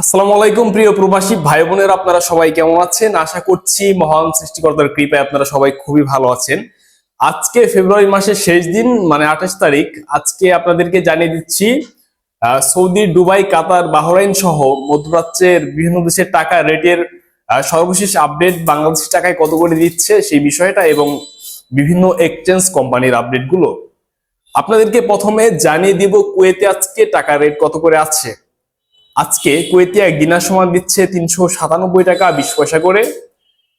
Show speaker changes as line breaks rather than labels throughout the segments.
আসসালামু আলাইকুম প্রিয় প্রবাসী ভাই বোনেরা, আপনারা সবাই কেমন আছেন? আশা করছি মহান সৃষ্টিকর্তার কৃপায় আপনারা সবাই খুবই ভালো আছেন। আজকে ফেব্রুয়ারি মাসের শেষ দিন, মানে 28 তারিখ। আজকে আপনাদেরকে জানিয়ে দিচ্ছি সৌদি, দুবাই, কাতার, বাহরাইন সহ মধ্যপ্রাচ্যের বিভিন্ন দেশের টাকা রেটের সর্বশেষ আপডেট বাংলাদেশি টাকায় কত করে দিচ্ছে সেই বিষয়টা, এবং বিভিন্ন এক্সচেঞ্জ কোম্পানির আপডেট গুলো আপনাদেরকে প্রথমে জানিয়ে দিব। কুয়েতে আজকে টাকা রেট কত করে আছে। আজকে কুয়েতে এক দিনার সমান দিচ্ছে 397 টাকা 20 পয়সা করে।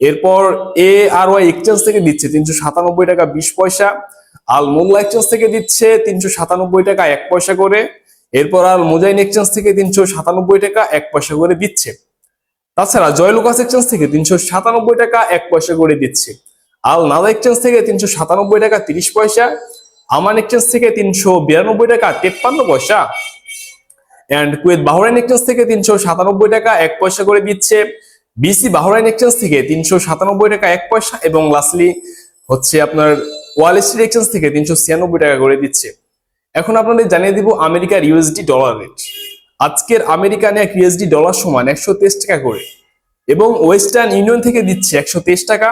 এরপর ARY এক্সচেঞ্জ থেকে দিচ্ছে 397 টাকা 20 পয়সা। আল মোল্লা এক্সচেঞ্জ থেকে দিচ্ছে 397 টাকা 1 পয়সা করে। এরপর আল মুজাইন এক্সচেঞ্জ থেকে 397 টাকা 1 পয়সা করে দিচ্ছে। তাছাড়া জয়লুকাস এক্সচেঞ্জ থেকে 397 টাকা 1 পয়সা করে দিচ্ছে। আল নাদা এক্সচেঞ্জ থেকে 397 টাকা 30 পয়সা। আমান এক্সচেঞ্জ থেকে 392 টাকা 53 পয়সা। এন্ড কুয়েত বাহরাইন এক্সচেঞ্জ থেকে 397 টাকা 1 পয়সা করে দিচ্ছে। বিসি বাহরাইন এক্সচেঞ্জ থেকে 397 টাকা 1 পয়সা, এবং লাস্টলি হচ্ছে আপনার ওয়াল স্ট্রিট এক্সচেঞ্জ থেকে 396 টাকা করে দিচ্ছে। এখন আপনাদের জানিয়ে দিব আমেরিকার ইউএসডি ডলার রেট। আজকের আমেরিকান এক ইউএসডি ডলার সমান 123 টাকা করে, এবং ওয়েস্টার্ন ইউনিয়ন থেকে দিচ্ছে 123 টাকা,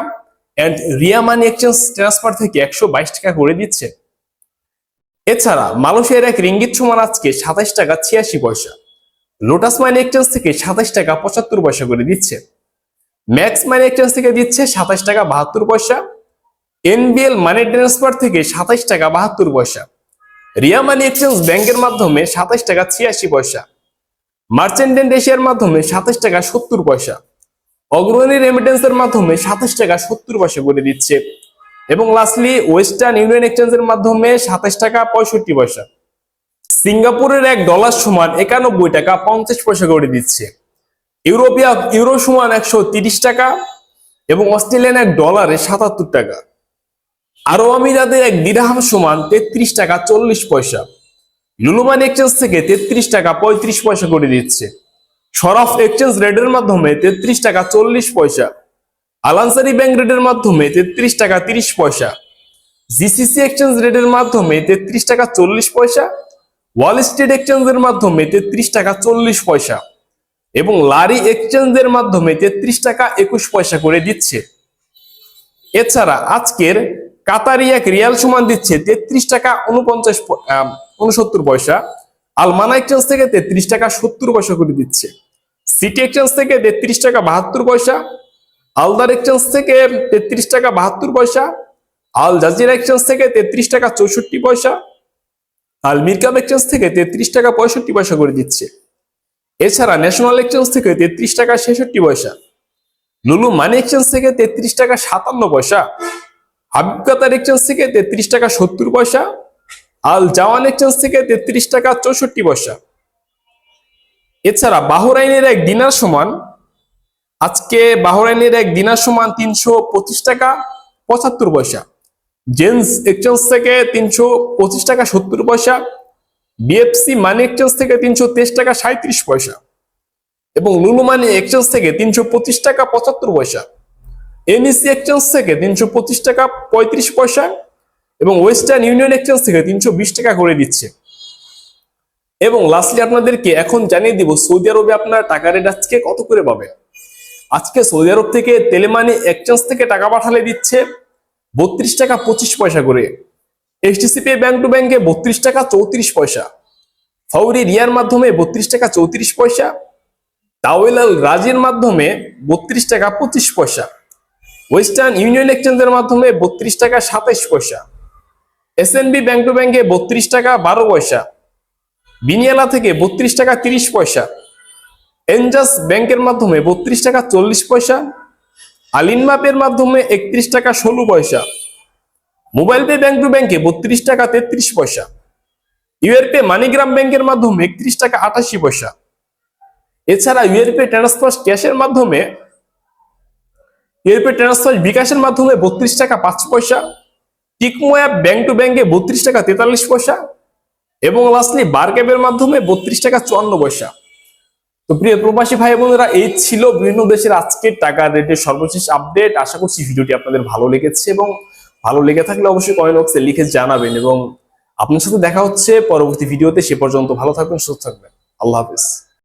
and Ria money exchange transfer থেকে 122 টাকা করে দিচ্ছে। এছাড়া মালয়েশিয়ার এক রিঙ্গিত সমান আজকে 27 টাকা 86 পয়সা। লোটাস মানি এক্সচেঞ্জ থেকে 27 টাকা 75 পয়সা করে দিচ্ছে। ম্যাক্স মানি এক্সচেঞ্জ থেকে দিচ্ছে 27 টাকা 72 পয়সা। এনবিএল মানি ট্রান্সফার থেকে 27 টাকা 72 পয়সা। রিয়া মানি এক্সচেঞ্জ ব্যাংকের মাধ্যমে 27 টাকা 86 পয়সা। মার্চেন্টেন্ট এশিয়ার মাধ্যমে 27 টাকা 70 পয়সা। অগ্রণী রেমিটেন্সের মাধ্যমে 27 টাকা 70 পয়সা করে দিচ্ছে। এবং লাস্টলি ওয়েস্টার্ন ইউনিয়ন এক্সচেঞ্জের মাধ্যমে 27 টাকা 65 পয়সা। সিঙ্গাপুরের এক ডলার সমান 91 টাকা 50 পয়সা করে দিচ্ছে। ইউরো সমান 130 টাকা, এবং অস্ট্রেলিয়ান এক ডলারে 77 টাকা। আরব আমিরাতের এক দিরহাম সমান 33 টাকা 40 পয়সা। লুলুমান এক্সচেঞ্জ থেকে 33 টাকা 35 পয়সা করে দিচ্ছে। শরাফ এক্সচেঞ্জ রেটের মাধ্যমে 33 টাকা 40 পয়সা। আলানসারি ব্যাংক রেটের মাধ্যমে 33 টাকা 30 পয়সা। জিসিসি এক্সচেঞ্জ রেটের মাধ্যমে 33 টাকা 40 পয়সা। ওয়াল স্ট্রিট এক্সচেঞ্জের মাধ্যমে 33 টাকা 40 পয়সা, এবং লারি এক্সচেঞ্জের মাধ্যমে 33 টাকা 21 পয়সা করে দিচ্ছে। এছাড়া আজকের কাতারি এক রিয়াল সমান দিচ্ছে 33 টাকা 69 পয়সা। আলমানা এক্সচেঞ্জ থেকে 33 টাকা 70 পয়সা করে দিচ্ছে। সিটি এক্সচেঞ্জ থেকে 33 টাকা 72 পয়সা। আলদার এক্সচেঞ্জ থেকে 33 টাকা 72 পয়সা। আল জাজিরা এক্সচেঞ্জ থেকে 33 টাকা 64 পয়সা। আল মিরকাব এক্সচেঞ্জ থেকে 33 টাকা 65 পয়সা করে দিচ্ছে। এছাড়া ন্যাশনাল এক্সচেঞ্জ থেকে 33 টাকা 66 পয়সা। লুলু মানি এক্সচেঞ্জ থেকে 33 টাকা 57 পয়সা। হাবিব কাতার এক্সচেঞ্জ থেকে 33 টাকা 70 পয়সা। আল জাওয়ান এক্সচেঞ্জ থেকে 33 টাকা 64 পয়সা। এছাড়া বাহরাইনের এক দিনার সমান আজকে 325 টাকা 75 পয়সা। জেন্স এক্সচেঞ্জ থেকে 325 টাকা 70 পয়সা। বিএফসি মানি এক্সচেঞ্জ থেকে 323 টাকা 37 পয়সা, এবং লুলু মানি এক্সচেঞ্জ থেকে 325 টাকা 75 পয়সা। এনইসি এক্সচেঞ্জ থেকে 325 টাকা 35 পয়সা, এবং ওয়েস্টার্ন ইউনিয়ন এক্সচেঞ্জ থেকে 320 টাকা করে দিচ্ছে। এবং লাস্টলি আপনাদেরকে এখন জানিয়ে দিব সৌদি আরবে আপনার টাকা রেট আজকে কত করে পাবেন। আজকে সৌদি আরব থেকে তেলেমানি এক্সচেঞ্জ থেকে টাকা পাঠালে দিচ্ছে 32 টাকা 25 পয়সা করে। এইচডিসি পে ব্যাংক টু ব্যাংকে 32 টাকা 34 পয়সা। ফাউরি রিয়ার মাধ্যমে 32 টাকা 34 পয়সা। তাওয়েলাল রাজির মাধ্যমে 32 টাকা 25 পয়সা। ওয়েস্টার্ন ইউনিয়ন এক্সচেঞ্জের মাধ্যমে 32 টাকা 27 পয়সা। এসএনবি ব্যাংক টু ব্যাংকে 32 টাকা 12 পয়সা। বিনিয়ালা থেকে 32 টাকা 30 পয়সা। এনজাস ব্যাংকের মাধ্যমে 32 টাকা 40 পয়সা। আলিনমাপের মাধ্যমে 31 টাকা 16 পয়সা। মোবাইল পে ব্যাংক টু ব্যাংকে 32 টাকা 33 পয়সা। ইউএরপে মানিগ্রাম ব্যাংকের মাধ্যমে 31 টাকা 88 পয়সা। এছাড়া ইউএরপে ট্রান্সফার ক্যাশের মাধ্যমে বিকাশের মাধ্যমে 32 টাকা 5 পয়সা। টিকমো অ্যাপ ব্যাংক টু ব্যাংকে 32 টাকা 43 পয়সা, এবং লাস্টলি বারক্যাবের মাধ্যমে 32 টাকা 54 পয়সা। তো প্রিয় প্রবাসী ভাই বোনেরা, এই ছিল বিভিন্ন দেশের আজকের টাকা রেটের সর্বশেষ আপডেট। আশা করছি ভিডিওটি আপনাদের ভালো লেগেছে, এবং ভালো লেগে থাকলে অবশ্যই কমেন্ট বক্সে লিখে জানাবেন। এবং আপনার সাথে দেখা হচ্ছে পরবর্তী ভিডিওতে। সে পর্যন্ত ভালো থাকবেন, সুস্থ থাকবেন। আল্লাহ হাফেজ।